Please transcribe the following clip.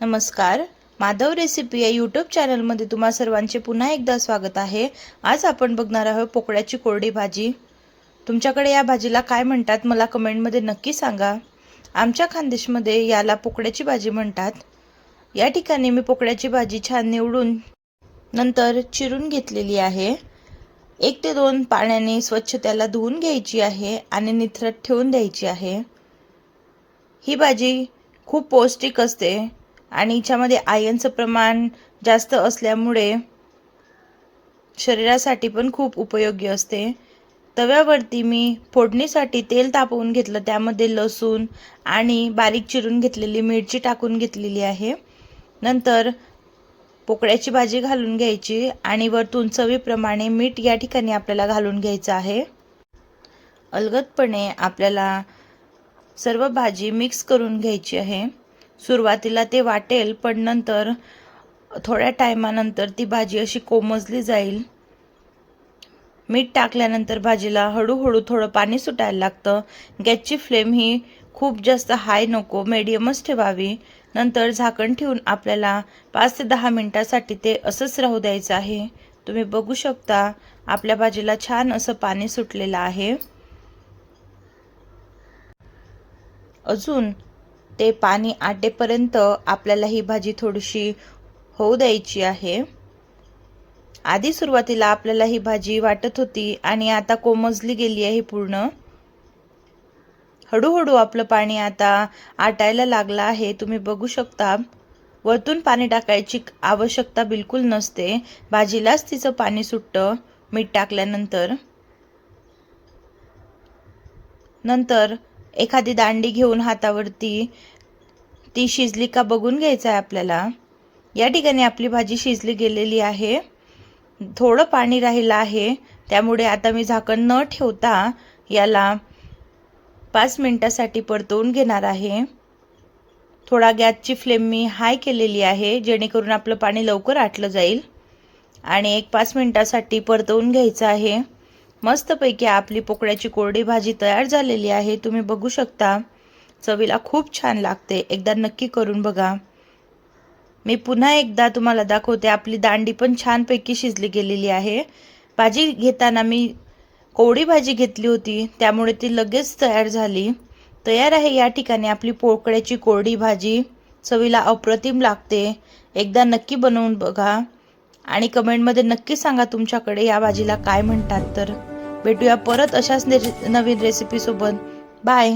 नमस्कार, माधव रेसिपी या यूट्यूब चॅनलमध्ये तुम्हा सर्वांचे पुन्हा एकदा स्वागत आहे। आज आपण बघणार आहोत पोकळ्याची कोरडी भाजी। तुमच्याकडे या भाजीला काय म्हणतात मला कमेंटमध्ये नक्की सांगा। आमच्या खानदेशमध्ये याला पोकळ्याची भाजी म्हणतात। या ठिकाणी मी पोकळ्याची भाजी छान निवडून नंतर चिरून घेतलेली आहे। 1 ते 2 पाण्याने स्वच्छ त्याला धुवून घ्यायची आहे आणि निथरट ठेवून द्यायची आहे। ही भाजी खूप पौष्टिक असते आणि याच्यामध्ये आयर्नचं प्रमाण जास्त असल्यामुळे शरीरासाठी पण खूप उपयोगी असते। तव्यावरती मी फोडणीसाठी तेल तापवून घेतलं, त्यामध्ये लसूण आणि बारीक चिरून घेतलेली मिरची टाकून घेतलेली आहे। नंतर पोकळ्याची भाजी घालून घ्यायची आणि वरतून चवीप्रमाणे मीठ या ठिकाणी आपल्याला घालून घ्यायचं आहे। अलगदपणे आपल्याला सर्व भाजी मिक्स करून घ्यायची आहे। सुरुवातीला ते वाटेल, पण नंतर थोड्या टायमानंतर ती भाजी अशी कोमजली जाईल। मीठ टाकल्यानंतर भाजीला हळूहळू थोडं पाणी सुटायला लागतं। गॅसची फ्लेम ही खूप जास्त हाय नको, मीडियमच ठेवावी। नंतर झाकण ठेवून आपल्याला 5 ते 10 मिनिटांसाठी ते असंच राहू द्यायचं आहे। तुम्ही बघू शकता आपल्या भाजीला छान असं पाणी सुटलेलं आहे। अजून ते पाणी आटेपर्यंत आपल्याला ही भाजी थोडीशी होऊ द्यायची आहे। आधी सुरुवातीला आपल्याला ही भाजी वाटत होती आणि आता कोमजली गेली आहे पूर्ण। हळूहळू आपलं पाणी आता आटायला लागलं आहे। तुम्ही बघू शकता वरतून पाणी टाकायची आवश्यकता बिलकुल नसते, भाजीलाच तिचं पाणी सुटतं मीठ टाकल्यानंतर। नंतर एखादी दांडी घेऊन हातावरती ती शिजली का बघून घ्यायचं आहे आपल्याला। या ठिकाणी आपली भाजी शिजली गेलेली आहे, थोडं पाणी राहिलं आहे, त्यामुळे आता मी झाकण न ठेवता याला 5 मिनिटांसाठी परतवून घेणार आहे। थोडा गॅसची फ्लेम मी हाय केलेली आहे, जेणेकरून आपलं पाणी लवकर आटलं जाईल आणि 1-5 मिनिटांसाठी परतवून घ्यायचं आहे। मस्तपैकी आपली पोकळ्याची कोरडी भाजी तयार झालेली आहे। तुम्ही बघू शकता चवीला खूप छान लागते, एकदा नक्की करून बघा। मी पुन्हा एकदा तुम्हाला दाखवते, आपली दांडी पण छानपैकी शिजली गेलेली आहे। भाजी घेताना मी कोरडी भाजी घेतली होती, त्यामुळे ती लगेच तयार झाली। तयार आहे या ठिकाणी आपली पोकळ्याची कोरडी भाजी, चवीला अप्रतिम लागते। एकदा नक्की बनवून बघा आणि कमेंटमध्ये नक्की सांगा तुमच्याकडे या भाजीला काय म्हणतात। तर भेटूया परत अशाच नवीन रेसिपी सोबत। बाय।